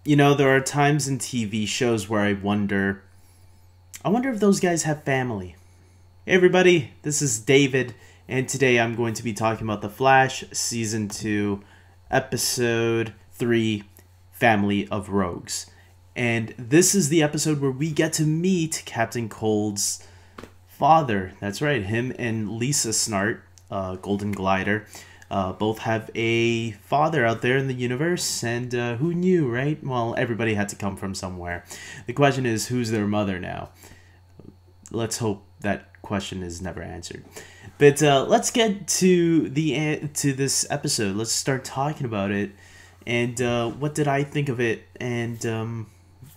You know, there are times in TV shows where I wonder if those guys have family. Hey everybody, this is David, and today I'm going to be talking about The Flash Season 2, Episode 3, Family of Rogues. And this is the episode where we get to meet Captain Cold's father. That's right, him and Lisa Snart, Golden Glider, both have a father out there in the universe, and who knew, right? Well, everybody had to come from somewhere. The question is, who's their mother now? Let's hope that question is never answered. But let's get to this episode. Let's start talking about it, and what did I think of it, and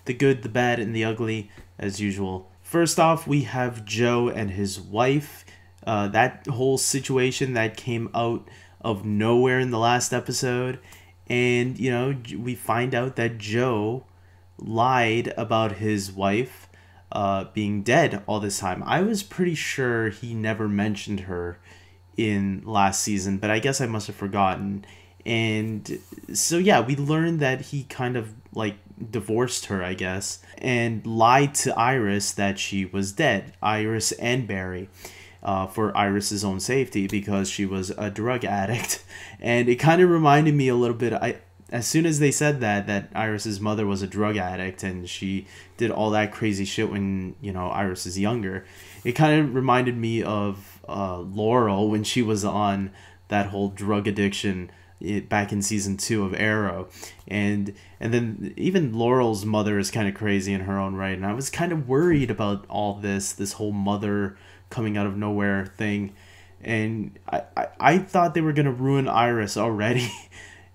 the good, the bad, and the ugly, as usual. First off, we have Joe and his wife. That whole situation that came out of nowhere in the last episode. And, you know, we find out that Joe lied about his wife being dead all this time. I was pretty sure he never mentioned her in last season, but I guess I must have forgotten. And so, yeah, we learned that he kind of like divorced her, I guess, and lied to Iris that she was dead, Iris and Barry. For Iris's own safety because she was a drug addict, and it kind of reminded me a little bit. As soon as they said that Iris's mother was a drug addict and she did all that crazy shit when Iris is younger, it kind of reminded me of Laurel when she was on that whole drug addiction back in season 2 of Arrow, and then even Laurel's mother is kind of crazy in her own right, and I was kind of worried about all this whole mother coming out of nowhere thing, and I thought they were gonna ruin Iris already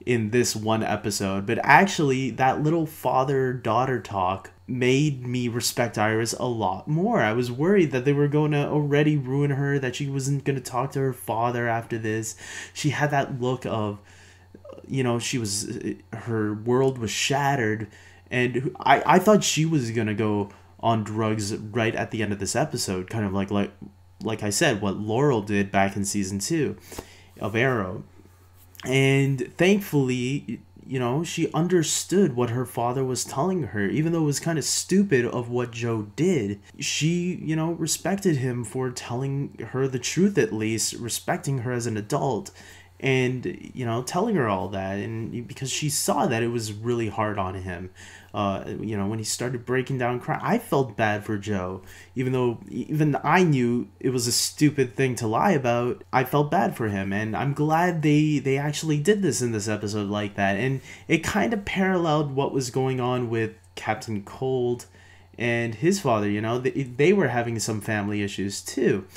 in this one episode, but actually that little father-daughter talk made me respect Iris a lot more. I was worried that they were going to already ruin her, that she wasn't going to talk to her father after this. She had that look of, her world was shattered, and I thought she was going to go on drugs right at the end of this episode, kind of like I said, what Laurel did back in season 2 of Arrow. And thankfully, she understood what her father was telling her, even though it was kind of stupid of what Joe did. She, respected him for telling her the truth, at least, respecting her as an adult, and telling her all that, and because she saw that it was really hard on him. When he started breaking down crying, I felt bad for Joe, even though even I knew it was a stupid thing to lie about. I felt bad for him, and I'm glad they actually did this in this episode like that, and it kind of paralleled what was going on with Captain Cold and his father. They were having some family issues too.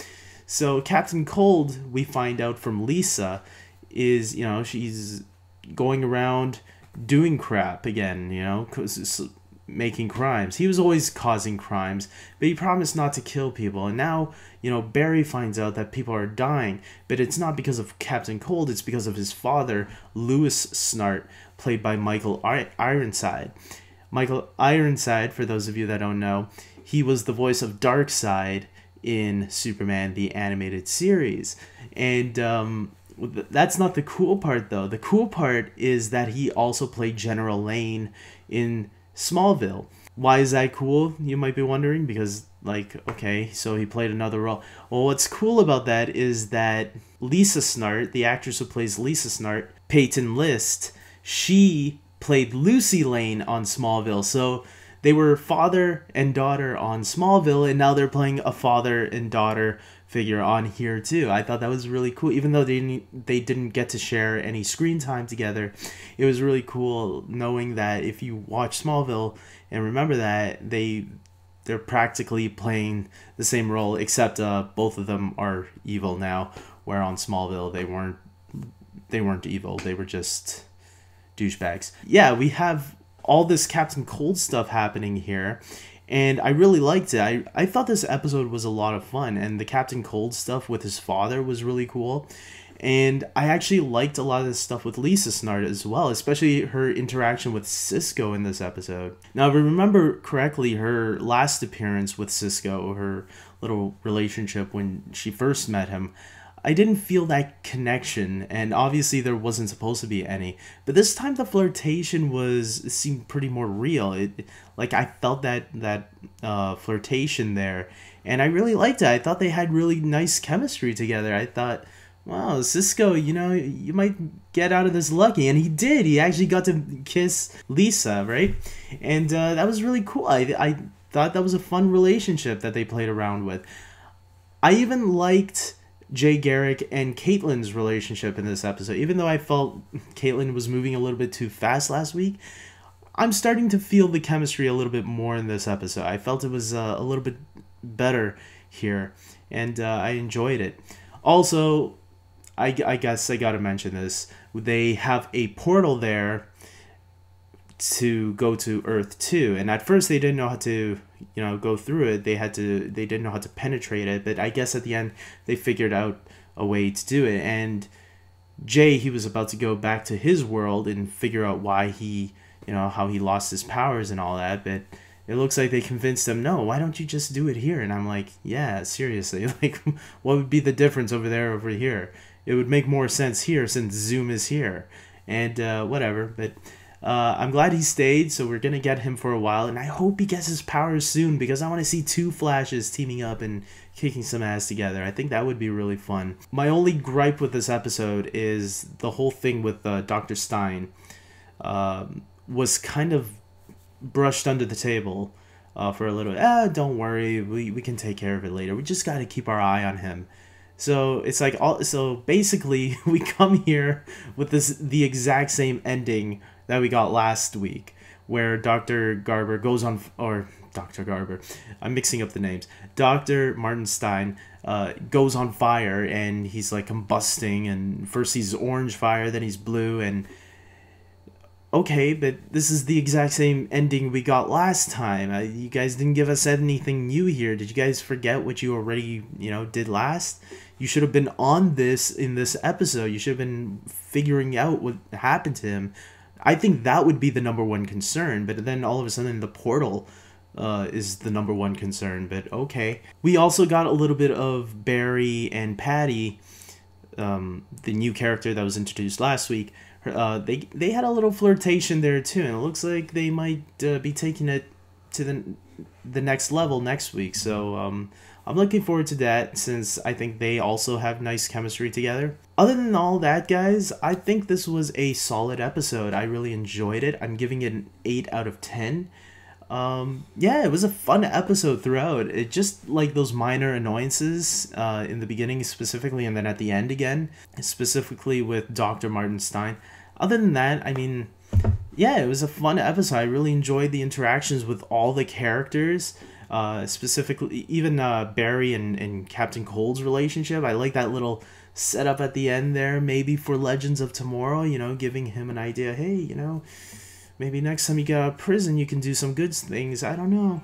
So Captain Cold, we find out from Lisa, is she's going around doing crap again, making crimes. He was always causing crimes, but he promised not to kill people. And now, Barry finds out that people are dying, but it's not because of Captain Cold, it's because of his father, Louis Snart, played by Michael Ironside. Michael Ironside, for those of you that don't know, he was the voice of Darkseid in Superman the Animated Series. And that's not the cool part, though. The cool part is that he also played General Lane in Smallville. Why is that cool, you might be wondering? Because, okay, so he played another role. Well, what's cool about that is that Lisa Snart, the actress who plays Lisa Snart, Peyton List, she played Lucy Lane on Smallville. So they were father and daughter on Smallville, and now they're playing a father and daughter figure on here too. I thought that was really cool, even though they didn't get to share any screen time together. It was really cool knowing that if you watch Smallville and remember that they're practically playing the same role, except both of them are evil now, where on Smallville they weren't evil, they were just douchebags. Yeah, we have all this Captain Cold stuff happening here, and I really liked it. I thought this episode was a lot of fun, and the Captain Cold stuff with his father was really cool. And I actually liked a lot of this stuff with Lisa Snart as well, especially her interaction with Cisco in this episode. Now, if I remember correctly, her last appearance with Cisco, her little relationship when she first met him, I didn't feel that connection, and obviously there wasn't supposed to be any. But this time the flirtation seemed pretty more real. Like I felt that flirtation there, and I really liked it. I thought they had really nice chemistry together. I thought, wow, Cisco, you might get out of this lucky, and he did. He actually got to kiss Lisa, right? And that was really cool. I thought that was a fun relationship that they played around with. I even liked Jay Garrick and Caitlyn's relationship in this episode. Even though I felt Caitlyn was moving a little bit too fast last week, I'm starting to feel the chemistry a little bit more in this episode. I felt it was a little bit better here, and I enjoyed it. Also, I guess I gotta mention this. They have a portal there to go to Earth 2, and at first they didn't know how to go through it. They didn't know how to penetrate it, but I guess at the end they figured out a way to do it. And Jay, he was about to go back to his world and figure out why he how he lost his powers and all that, but it looks like they convinced him, no, why don't you just do it here? And I'm like, yeah, seriously, like what would be the difference over there, over here? It would make more sense here since Zoom is here. And whatever, but I'm glad he stayed, so we're going to get him for a while, and I hope he gets his powers soon, because I want to see two Flashes teaming up and kicking some ass together. I think that would be really fun. My only gripe with this episode is the whole thing with Dr. Stein was kind of brushed under the table for a little. Don't worry, we can take care of it later. We just got to keep our eye on him. So it's like so basically we come here with the exact same ending that we got last week, where Dr. Garber goes on, or Dr. Garber, I'm mixing up the names. Dr. Martin Stein goes on fire, and he's like combusting, and first he's orange fire, then he's blue, and okay, but this is the exact same ending we got last time. You guys didn't give us anything new here. Did you guys forget what you already, did last? You should have been on this in this episode. You should have been figuring out what happened to him. I think that would be the number one concern, but then all of a sudden the portal is the number one concern, but okay. We also got a little bit of Barry and Patty, the new character that was introduced last week. They had a little flirtation there too, and it looks like they might be taking it to the next level next week. So I'm looking forward to that, since I think they also have nice chemistry together. Other than all that, guys, I think this was a solid episode. I really enjoyed it. I'm giving it an 8 out of 10. Yeah, it was a fun episode throughout. It just like those minor annoyances in the beginning specifically, and then at the end again, specifically with Dr. Martin Stein. Other than that, I mean, yeah, it was a fun episode. I really enjoyed the interactions with all the characters, specifically even Barry and Captain Cold's relationship. I like that little setup at the end there, maybe for Legends of Tomorrow, giving him an idea, hey, maybe next time you get out of prison, you can do some good things. I don't know.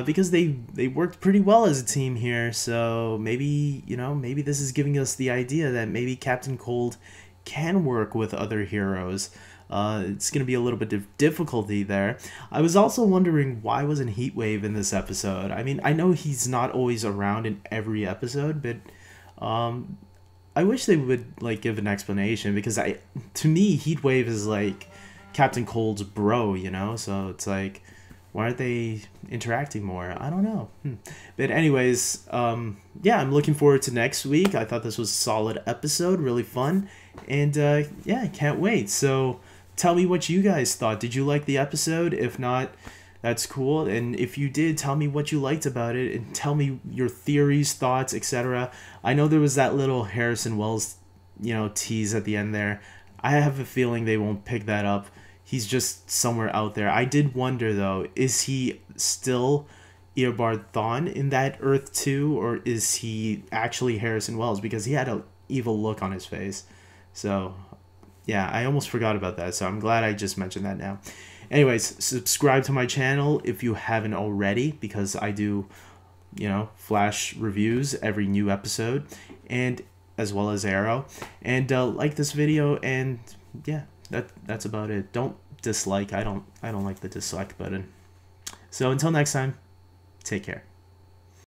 Because they worked pretty well as a team here. So maybe, maybe this is giving us the idea that maybe Captain Cold can work with other heroes. It's going to be a little bit of difficulty there. I was also wondering, why wasn't Heatwave in this episode? I mean, I know he's not always around in every episode, but I wish they would like give an explanation, because to me, Heatwave is like Captain Cold's bro, so it's like, why aren't they interacting more? I don't know. But anyways, yeah, I'm looking forward to next week. I thought this was a solid episode, really fun, and yeah, I can't wait. So tell me what you guys thought. Did you like the episode? If not, that's cool. And if you did, tell me what you liked about it, and tell me your theories, thoughts, etc. I know there was that little Harrison Wells, tease at the end there. I have a feeling they won't pick that up. He's just somewhere out there. I did wonder, though, is he still Eobard Thawne in that Earth 2, or is he actually Harrison Wells? Because he had an evil look on his face. So, yeah, I almost forgot about that, so I'm glad I just mentioned that now. Anyways, subscribe to my channel if you haven't already, because I do, Flash reviews every new episode, and as well as Arrow. And like this video, and yeah, that's about it. Don't dislike. I don't like the dislike button. So until next time, take care.